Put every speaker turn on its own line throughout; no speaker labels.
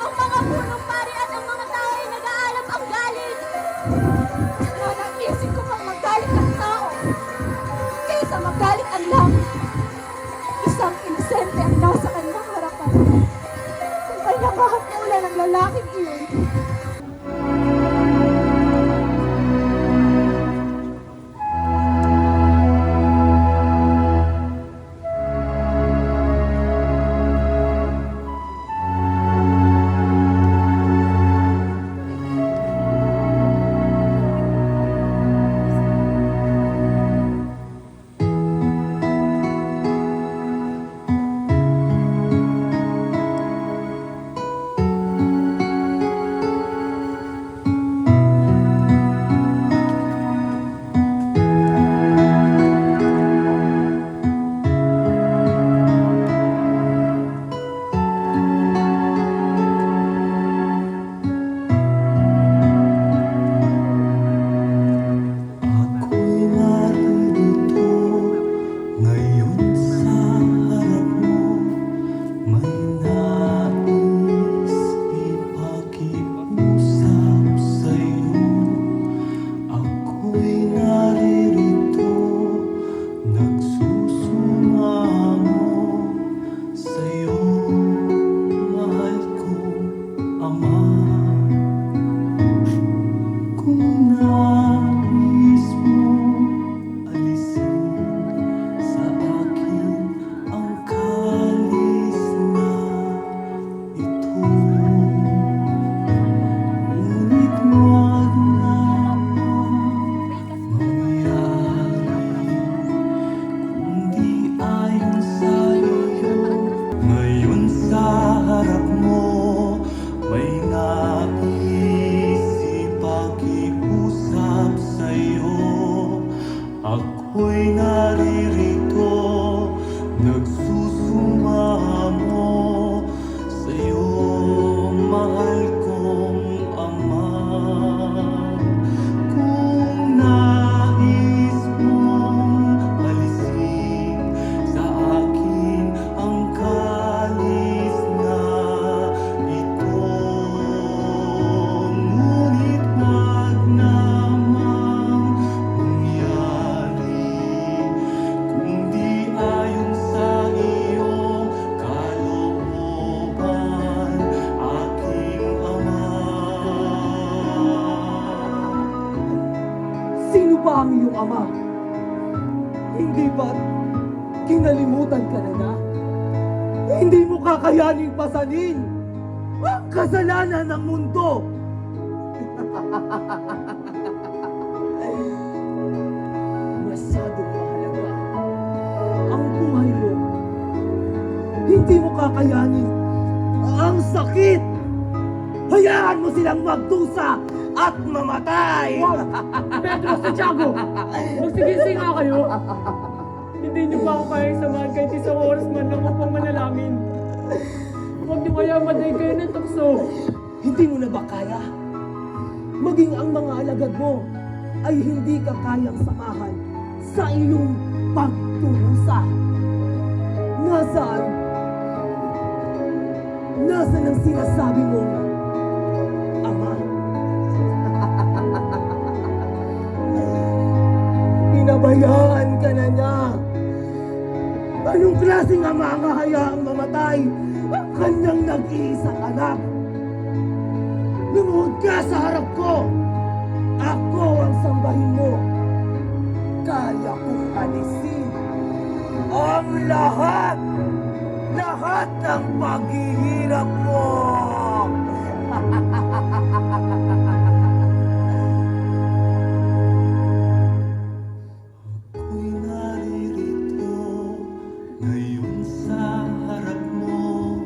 Ang mga punong pari at ang mga tao ay nag-aalab ang galit. Kaya naisip ko pang magalit ang tao kaysa magalit ang langit. Isang inosente ang nasa kanyang harapan. Kung kanyang hahatulan ng lalaking iyon,
Ako'y naririto ngayon sa harap mo. May nais ipag-usap sa'yo. Ako'y naririto nagsusumamo sa'yo, mahal kong Ama. Kung nais mo alisin sa akin ang kalis na ito, ngunit wag na mangyari kung di ayon sa'yo. Ngayon sa harap mo may nais ipag-iusap sa'yo. Ako'y naririto nagsusumamo sa'yo, mahal kong Ama. Kung nais mong alisin sa akin ang kalis na ito, ngunit wag namang mangyari kung di ayon sa iyong kalooban, aking Ama.
Sino ba ang iyong ama? Hindi ba't kinalimutan ka na? Hindi mo kakayaning pasanin ang kasalanan ng mundo. Masyadong mahalaga ang buhay mo. Hindi mo kakayanin ang sakit. Hayaan mo silang magdusa at mamatay.
Pedro, Santiago! Magsigising nga kayo! Hindi niyo pa ako kaya samahan kahit isang oras man lang upang manalangin. Huwag niyo kaya madaig kayo ng tukso.
Hindi mo na ba kaya? Maging ang mga alagad mo ay hindi ka kayang samahan sa iyong pagturusa. Nasaan? Nasaan ang sinasabi mong Ama? Pinabayaan ka na niya. Anong klaseng ama ang hahayaang mamatay ang kanyang nag-iisang anak? Lumuhod ka sa harap ko. Ako ang sambahin mo. Kaya kong alisin ang lahat ng paghihirap mo.
Ako'y naririto ngayon sa harap mo.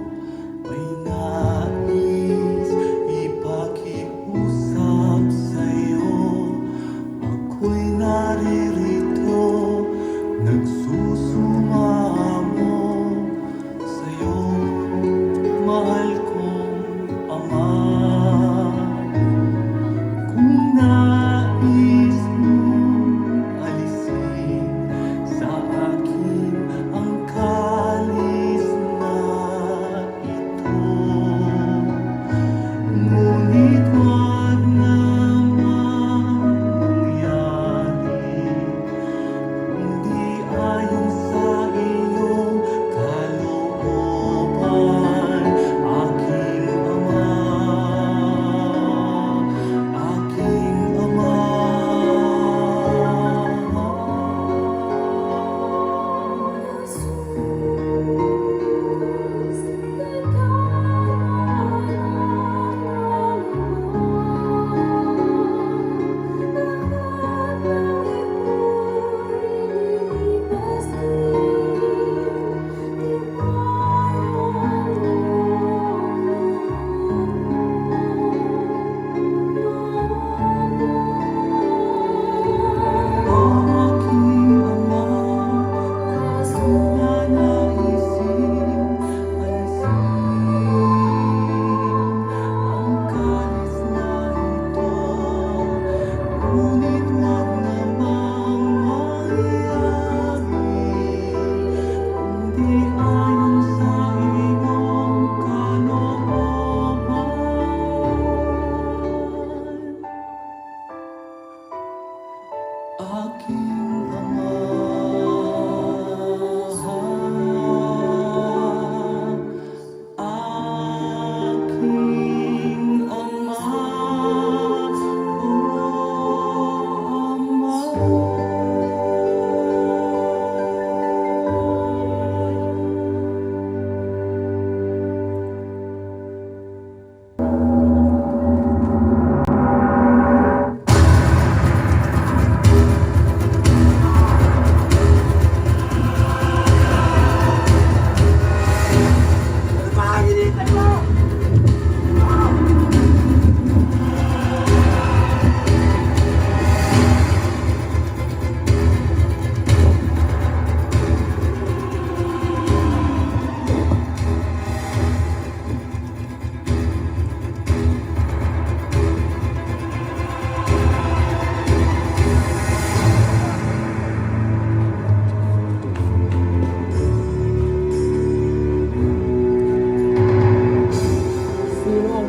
May nais ipag-iusap sa'yo. Ako'y naririto nagsusumamo sa'yo, mahal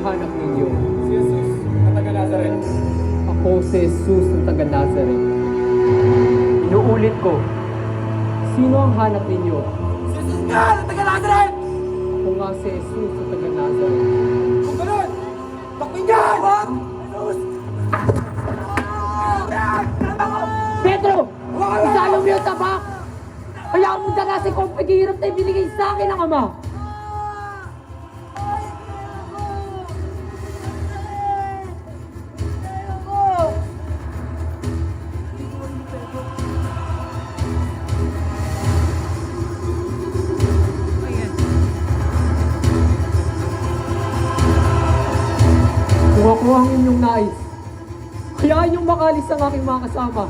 hanap ninyo?
Si Jesus na taga Nazaret.
Ako si Jesus ng taga Nazaret. Inuulit ko, sino ang hanap ninyo?
Si Jesus nga na taga Nazaret!
Ako nga si Jesus ng taga Nazaret.
Kung ganun, takpin niyan! What? Jesus!
Pedro! Isalong mo yung tabak! Hayaan mo darasin ko ang paghihirap na ibinigay sa akin ng Ama! Kung ako ang inyong nais, hayaan niyong makalis ang aking mga kasama.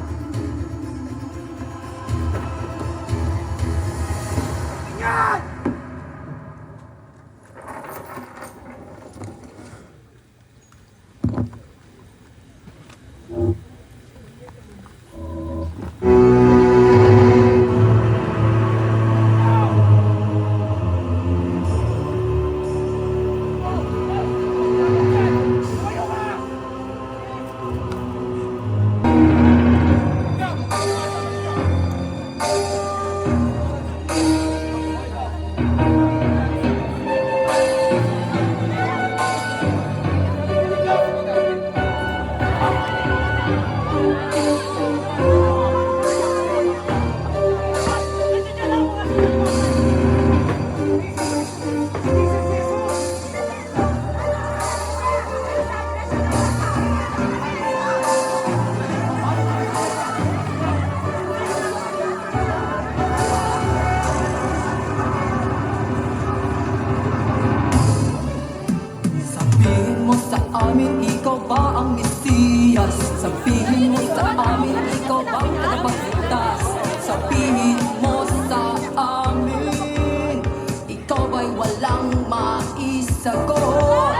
Sabihin mo sa amin, ikaw ba ang Mesiyas? Sabihin mo sa amin, ikaw ba ang tagapagligtas? Sabihin mo sa amin, ikaw ba'y walang maisagot?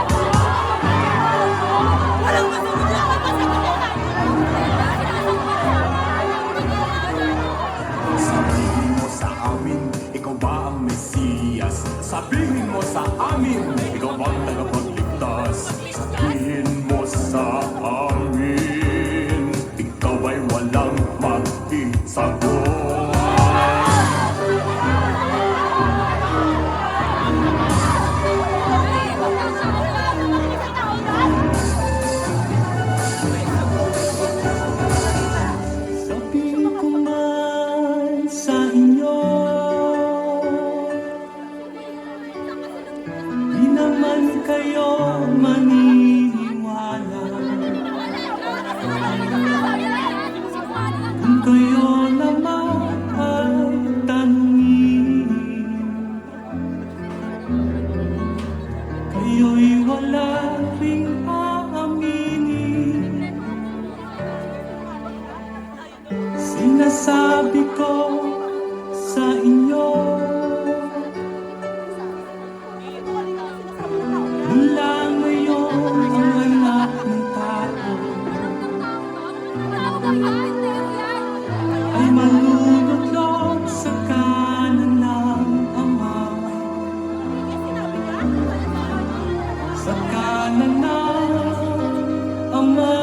Sabihin mo sa amin, ikaw ba ang Mesiyas? Sabihin mo sa amin, ikaw ba ang tagapagligtas? Sabihin mo sa amin, ikaw ay walang mag-isagot. Sabihin ko man sa inyo, di naman kayo maniniwala. Kung kayo naman ay tanungin, kayo'y wala ring aaminin. Sinasabi ko sa inyo, mula ngayon ang anak ng tao ay malulutlog sa kanan ng Ama, sa kanan ng Ama.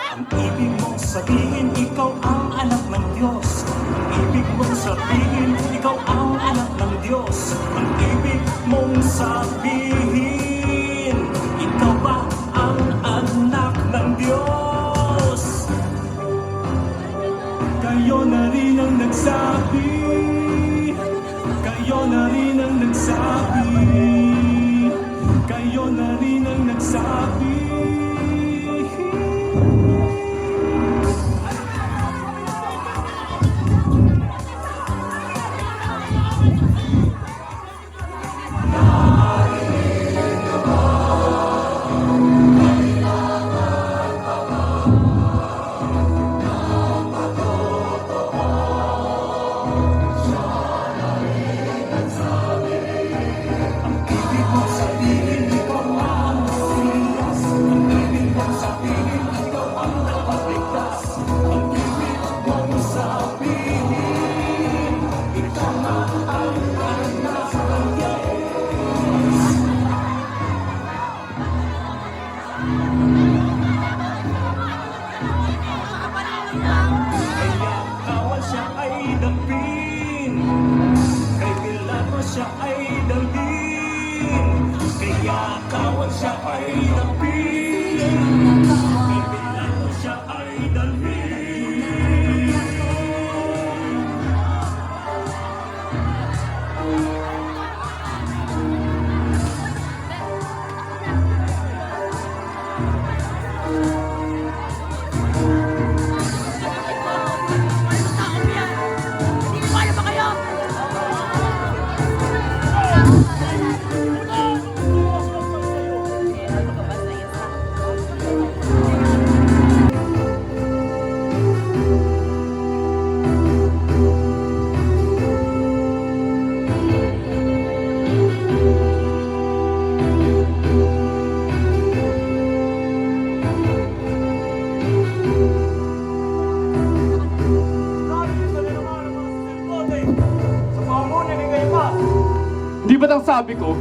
Ang ibig mong sabihin, ikaw ang anak ng Diyos. Ang ibig mong sabihin, ikaw ang anak ng Diyos. Ang ibig mong sabihin, ikaw ba ang anak ng Diyos? Kayo na rin ang nagsabi, kayo na rin ang nagsabi, kayo na rin ang nagsabi. Kawan siya ay napili, Pilato siya ay dalhin.
Di ba't ang sabi ko,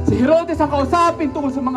si Herodes ang kausapin tungkol sa mga